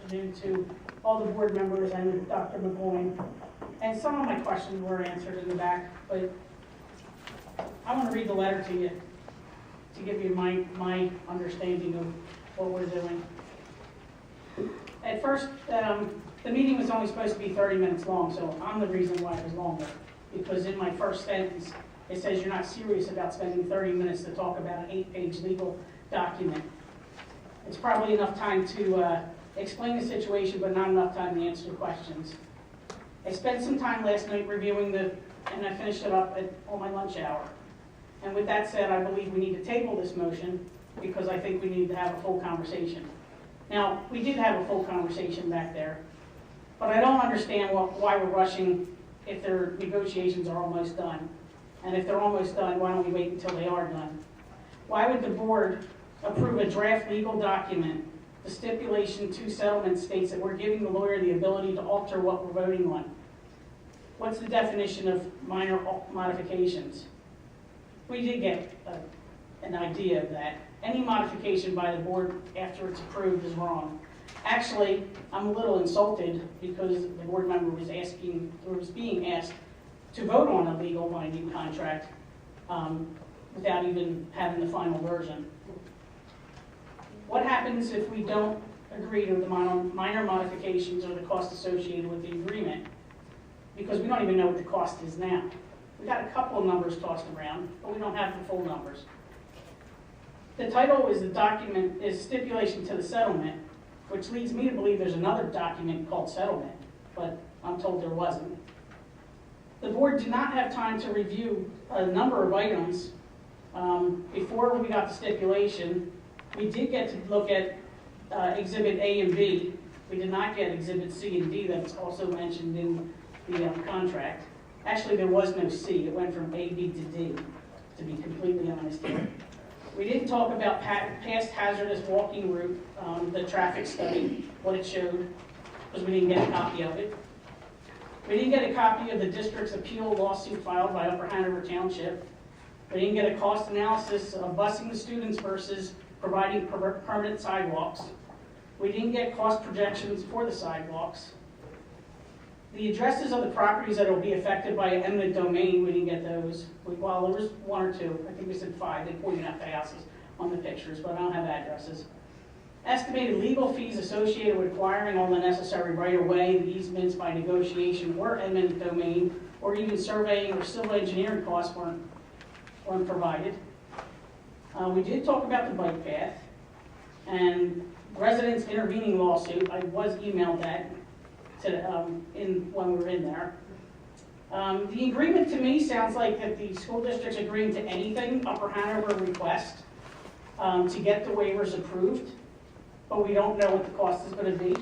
afternoon to all the board members and Dr. McGowan. And some of my questions were answered in the back, but I want to read the letter to you to give you my understanding of what we're doing. At first, the meeting was only supposed to be 30 minutes long, so I'm the reason why it was longer. Because in my first sentence, it says you're not serious about spending 30 minutes to talk about an 8-page legal document. It's probably enough time to explain the situation, but not enough time to answer the questions. I spent some time last night reviewing and I finished it up on my lunch hour. And with that said, I believe we need to table this motion because I think we need to have a full conversation. Now, we did have a full conversation back there, but I don't understand why we're rushing if their negotiations are almost done. And if they're almost done, why don't we wait until they are done? Why would the board approve a draft legal document? The stipulation to settlement states that we're giving the lawyer the ability to alter what we're voting on. What's the definition of minor modifications? We did get an idea of that. Any modification by the board after it's approved is wrong. Actually, I'm a little insulted because the board member was being asked to vote on a legal binding contract without even having the final version. What happens if we don't agree to the minor modifications or the cost associated with the agreement? Because we don't even know what the cost is now. We got a couple of numbers tossed around, but we don't have the full numbers. The title is the document is stipulation to the settlement, which leads me to believe there's another document called settlement, but I'm told there wasn't. The board did not have time to review a number of items before we got the stipulation. We did get to look at Exhibit A and B. We did not get Exhibit C and D that's also mentioned in the contract. Actually, there was no C. It went from A, B to D, to be completely honest here. We didn't talk about past hazardous walking route, the traffic study, what it showed, because we didn't get a copy of it. We didn't get a copy of the district's appeal lawsuit filed by Upper Hanover Township. We didn't get a cost analysis of busing the students versus providing permanent sidewalks. We didn't get cost projections for the sidewalks. The addresses of the properties that will be affected by an eminent domain, we didn't get those. Well, there was one or two. I think we said 5. They pointed out the houses on the pictures, but I don't have addresses. Estimated legal fees associated with acquiring all the necessary right-of-way, the easements by negotiation or eminent domain, or even surveying or civil engineering costs weren't provided. We did talk about the bike path and residents intervening lawsuit. I was emailed that when we were in there. The agreement to me sounds like that the school district's agreeing to anything Upper Hanover request to get the waivers approved, but we don't know what the cost is going to be.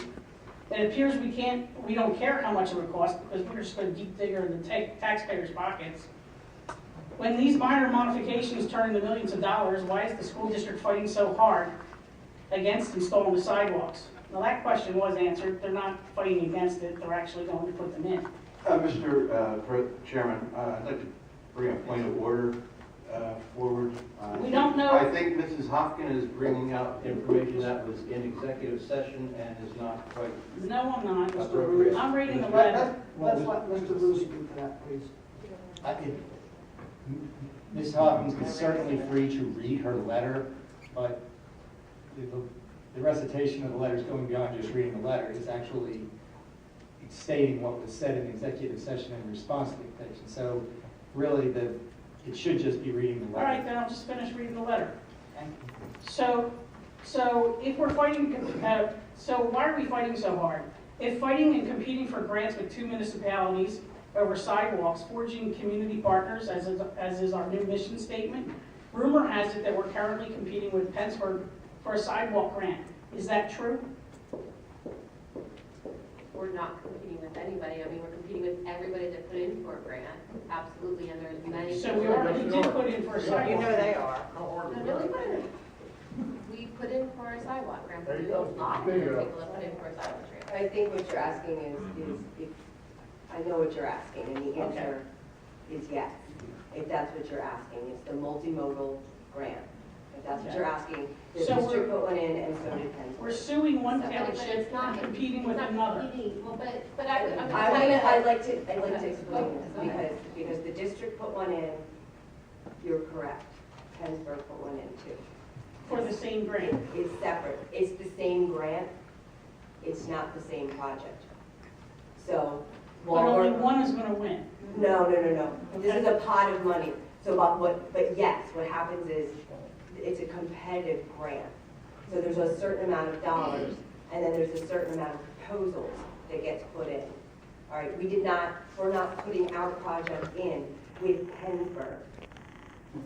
It appears we don't care how much it would cost because we're just going to deep digger in the taxpayers' pockets. When these minor modifications turn into millions of dollars, why is the school district fighting so hard against installing the sidewalks? Well, that question was answered. They're not fighting against it. They're actually going to put them in. Mr. Chairman, I'd like to bring a point of order forward. We don't know. I think Mrs. Hopkins is bringing out information that was in executive session and is not quite. No, I'm not. Appropriate. I'm reading the letter. Let's let Mr. Bruce speak to that, please. Ms. Hopkins is certainly free to read her letter, but the recitation of the letter is going beyond just reading the letter. It's actually stating what was said in executive session in response to the petition. So really, it should just be reading the letter. All right, then I'll just finish reading the letter. So if we're fighting, so why are we fighting so hard? If fighting and competing for grants with 2 municipalities over sidewalks, forging community partners, as is our new mission statement, rumor has it that we're currently competing with Pennsburg for a sidewalk grant. Is that true? We're not competing with anybody. I mean, we're competing with everybody that put in for a grant. Absolutely, and there's many. So we already did put in for a sidewalk. You know they are. We put in for a sidewalk grant. There you There's go. a lot of people that put in for a sidewalk grant. I think what you're asking is if, I know what you're asking, and the answer is yes, if that's what you're asking. It's the multimodal grant, if that's what you're asking. The So district put one in and so did We're Pennsylvania. suing one But township it's not and competing with it's not another. competing. Well, but I'm just I'd saying. like to explain Go this, ahead. because the district put one in, you're correct. Pennsburg put one in too. For the same grant. It's separate. It's the same grant. It's not the same project. So, But while only we're, one is gonna win. no. This is a pot of money. So but yes, what happens is, it's a competitive grant. So there's a certain amount of dollars, and then there's a certain amount of proposals that gets put in. All right, we're not putting our project in with Pennsburg,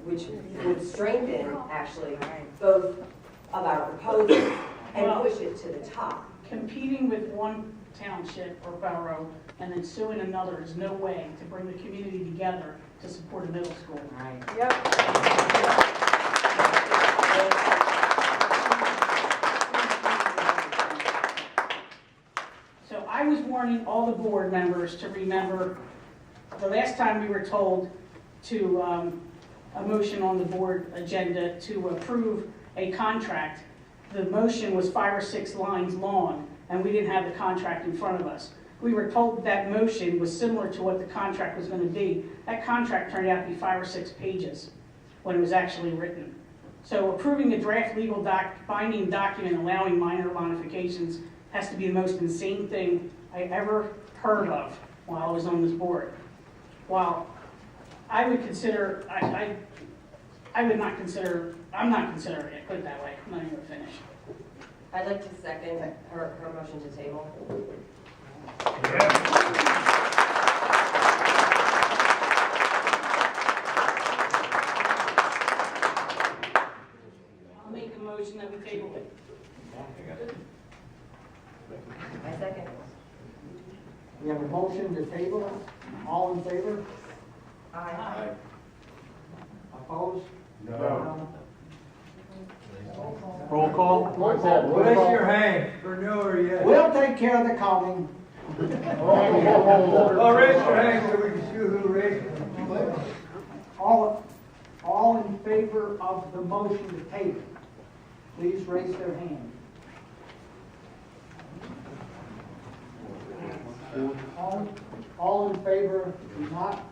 which would strengthen, actually, both of our proposals and Well- push it to the top. Competing with one township or borough and then suing another is no way to bring the community together to support a middle school. So I was warning all the board members to remember, the last time we were told to, a motion on the board agenda to approve a contract, the motion was 5 or 6 lines long, and we didn't have the contract in front of us. We were told that motion was similar to what the contract was going to be. That contract turned out to be 5 or 6 pages when it was actually written. So approving a draft legal binding document allowing minor modifications has to be the most insane thing I ever heard of while I was on this board. While I would consider, I would not consider, I'm not considering it, put it that way. I'm not even going to finish. I'd like to second her motion to table. I'll make a motion that we table it. I second. We have a motion to table. All in favor? Aye. Opposed? No. Roll call? Roll call. Raise your hand for no or yes. We'll take care of the counting. Oh, raise your hand so we can see who raised it. All in favor of the motion to table, please raise their hand. All in favor, do not.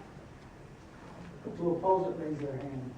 To oppose it, raise their hand.